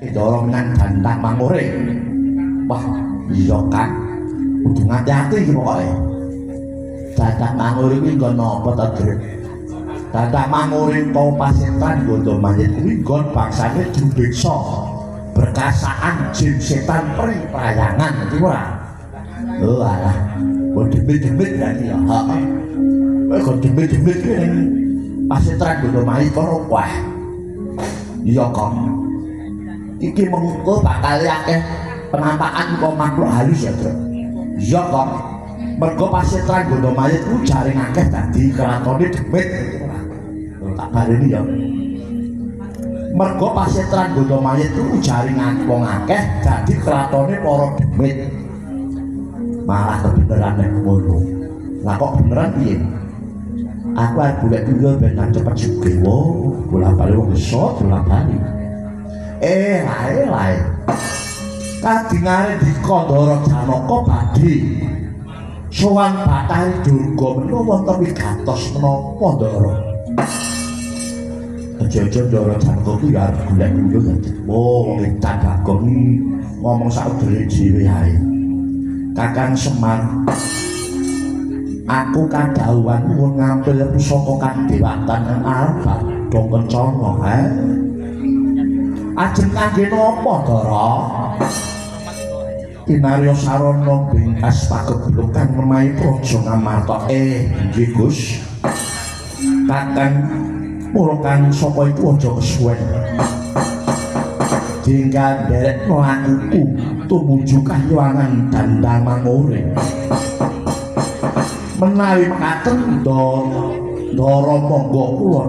Dorong nang Dandang Mangure. Wah, iya kan. Kudu ngati-ati iki pokoke. Dandang Mangure kuwi nggon napa ta, Drik? Dandang Mangure kau pasetan gondo mayit kuwi nggon bangsane Jumbeksa. Berkasaan jin setan peri prayangan ngerti ora? Oh alah, kok demit-demit berarti ya. Heeh. Kok demit-demit kuwi ning pasetan gondo mayit kono wah. Iya kok. Iki mengko bakal akeh penampakan kok makhluk halus ya, Bro. Iya kok. Mergo pasetran gondo mayit ku jaring akeh dadi kratone demit. Tak baleni ya. Mergo pasetran gondo mayit ku jaring wong akeh dadi kratone para demit. Malah kebeneran nek ngono. Lah kok beneran piye? Aku arep golek dulu ben cepet sugih. Wo, bola-bali wong iso bola-bali. Lae. Kadingare dikandara Janaka badhe sowan Bathari Durga menawa wonten wigatos menapa Ndara. Aja-aja Ndara Janaka kuwi arep golek dulu dadi. Oh, wong Candagong iki ngomong sak dhewe ae. Kakang Semar, aku kadhawuhan mun ngambil pusaka kang dewatan nang arep dong kencana ajeng kangge napa Ndara? Kinarya sarana bingkas pageblukan memahi praja Ngamarta. Nggih Gus. Kakang mula kang sapa iku aja kesuwen. Dinggal nderekno akuku tumuju kahyangan Dandang Mangure. Menawi mekaten Ndara monggo kula